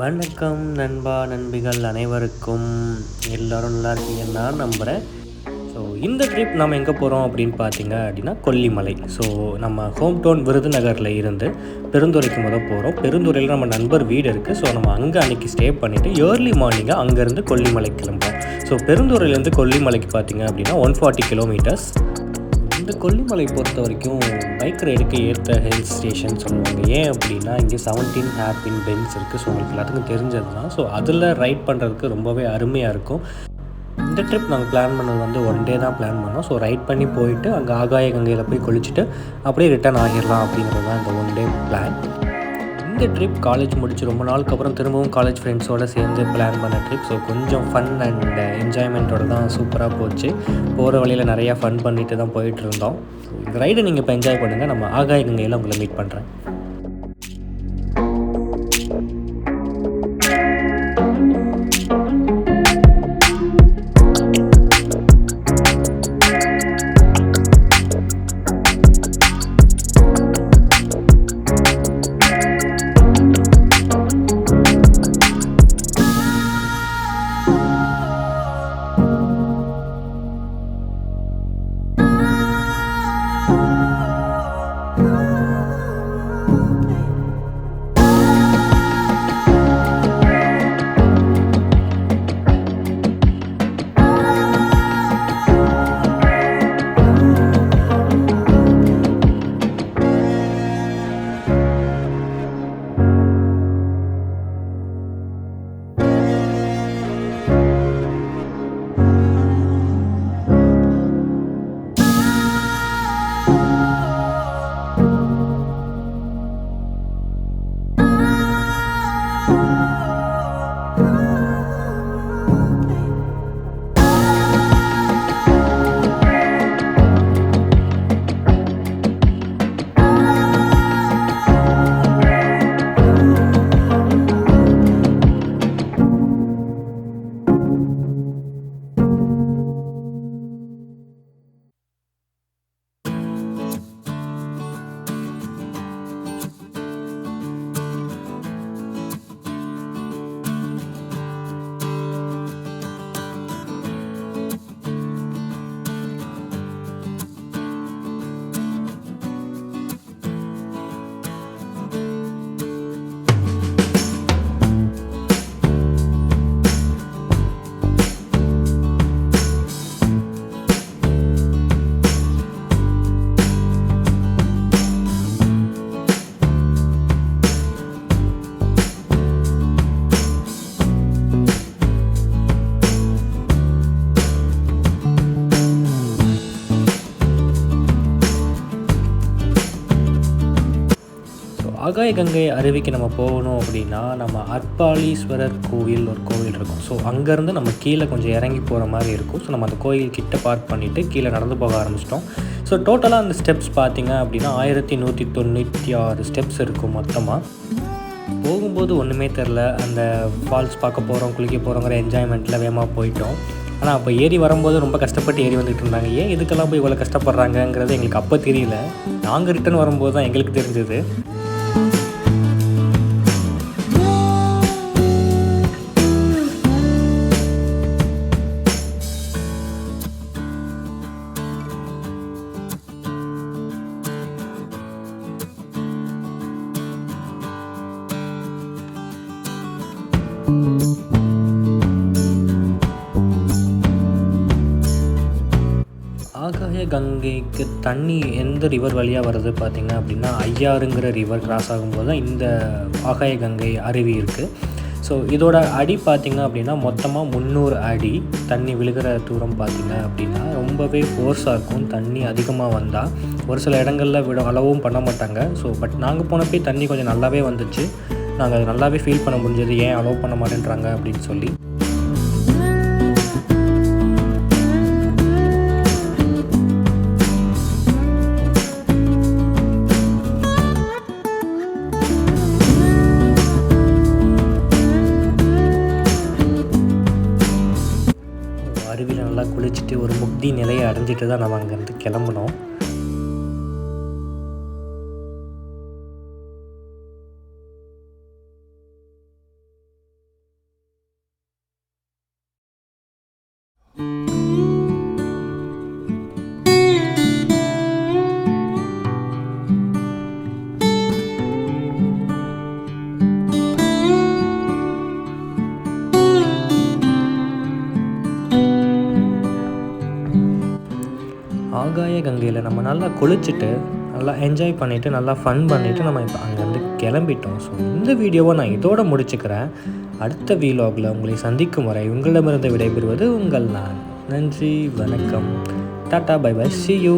வணக்கம் நண்பா நண்பிகள் அனைவருக்கும். எல்லோரும் நல்லா இருக்கீங்கன்னு நான் நம்புகிறேன். ஸோ இந்த ட்ரிப் நம்ம எங்கே போகிறோம் அப்படின்னு பார்த்தீங்க அப்படின்னா கொல்லிமலை. ஸோ நம்ம ஹோம் டவுன் விருதுநகரில் இருந்து பெருந்துறைக்கு போகிறோம். பெருந்துறையில் நம்ம நண்பர் வீடு இருக்குது. ஸோ நம்ம அங்கே அன்றைக்கி ஸ்டே பண்ணிவிட்டு ஏர்லி மார்னிங்காக அங்கேருந்து கொல்லிமலை கிளம்புறோம். ஸோ பெருந்துறையிலேருந்து கொல்லிமலைக்கு பார்த்தீங்க அப்படின்னா 140 கிலோமீட்டர்ஸ். இந்த கொல்லிமலை பொறுத்த வரைக்கும் பைக் ரைடுக்கு ஏற்ற ஹில் ஸ்டேஷன் சொல்லுவாங்க. ஏன் அப்படின்னா இங்கே 17 ஹேர்பின் பென்ஸ் இருக்குது. ஸோ உங்களுக்கு எல்லாத்துக்கும் தெரிஞ்சது தான். ஸோ அதில் ரைட் பண்ணுறதுக்கு ரொம்பவே அருமையாக இருக்கும். இந்த ட்ரிப் நாங்கள் பிளான் பண்ணது 1 டே தான் பிளான் பண்ணோம். ஸோ ரைட் பண்ணி போயிட்டு அங்கே ஆகாய கங்கையில் போய் குளிச்சுட்டு அப்படியே ரிட்டர்ன் ஆகிடலாம் அப்படிங்கிறது தான் இந்த 1 டே பிளான். இந்த ட்ரிப் காலேஜ் முடிச்சு ரொம்ப நாளுக்கு அப்புறம் திரும்பவும் காலேஜ் ஃப்ரெண்ட்ஸோடு சேர்ந்து பிளான் பண்ண ட்ரிப். ஸோ கொஞ்சம் ஃபன் அண்ட் என்ஜாய்மெண்ட்டோடு தான் சூப்பராக போச்சு. போகிற வழியில் நிறையா ஃபன் பண்ணிட்டு தான் போயிட்டு இருந்தோம். இந்த ரைடை நீங்கள் இப்போ என்ஜாய் பண்ணுங்கள். நம்ம ஆகாய கங்கையில் உங்களை மீட் பண்ணுறேன். ஆகாய கங்கை அருவிக்கு நம்ம போகணும் அப்படின்னா நம்ம அர்பாலீஸ்வரர் கோவில் ஒரு கோவில் இருக்கும். ஸோ அங்கேருந்து நம்ம கீழே கொஞ்சம் இறங்கி போகிற மாதிரி இருக்கும். ஸோ நம்ம அந்த கோயில் கிட்ட பார்க் பண்ணிவிட்டு கீழே நடந்து போக ஆரம்பிச்சிட்டோம். ஸோ டோட்டலாக அந்த ஸ்டெப்ஸ் பார்த்திங்க அப்படின்னா 1196 ஸ்டெப்ஸ் இருக்கும் மொத்தமாக. போகும்போது ஒன்றுமே தெரில. அந்த ஃபால்ஸ் பார்க்க போகிறோம், குளிக்க போகிறோங்கிற என்ஜாய்மெண்ட்டில் வேகமாக போயிட்டோம். ஆனால் அப்போ ஏறி வரும்போது ரொம்ப கஷ்டப்பட்டு ஏறி வந்துட்டு இருந்தாங்க. ஏன் இதுக்கெல்லாம் போய் இவ்வளோ கஷ்டப்படுறாங்கங்கிறது எங்களுக்கு அப்போ தெரியல. நாங்கள் ரிட்டன் வரும்போது தான் எங்களுக்கு தெரிஞ்சது. ஆகாய கங்கைக்கு தண்ணி எந்த ரிவர் வழியாக வருது பார்த்திங்க அப்படின்னா ஐயாறுங்கிற ரிவர் கிராஸ் ஆகும்போது தான் இந்த ஆகாய கங்கை அருவி இருக்குது. ஸோ இதோட அடி பார்த்திங்க அப்படின்னா மொத்தமாக 300 அடி. தண்ணி விழுகிற தூரம் பார்த்திங்க அப்படின்னா ரொம்பவே ஃபோர்ஸாக இருக்கும். தண்ணி அதிகமாக வந்தால் ஒரு சில இடங்களில் அளவும் பண்ண மாட்டாங்க. ஸோ பட் நாங்கள் போனப்போ தண்ணி கொஞ்சம் நல்லாவே வந்துச்சு. நாங்கள் அது நல்லாவே ஃபீல் பண்ண முடிஞ்சது, ஏன் அலோவ் பண்ண மாட்டேன்றாங்க அப்படின்னு சொல்லி. அருவியில் நல்லா குளிச்சுட்டு ஒரு முக்தி நிலையை அடைஞ்சிட்டு தான் நம்ம அங்கேருந்து கிளம்புனோம். ஆகாய கங்கையில் நம்ம நல்லா குளிச்சுட்டு நல்லா என்ஜாய் பண்ணிவிட்டு நல்லா ஃபன் பண்ணிவிட்டு நம்ம இப்போ அங்கேருந்து கிளம்பிட்டோம். ஸோ இந்த வீடியோவை நான் இதோட முடிச்சுக்கிறேன். அடுத்த வீலாகில் உங்களை சந்திக்கும் வரை உங்களிடமிருந்து விடைபெறுவது உங்கள் நான். நன்றி, வணக்கம், டாட்டா, பை பை, see you.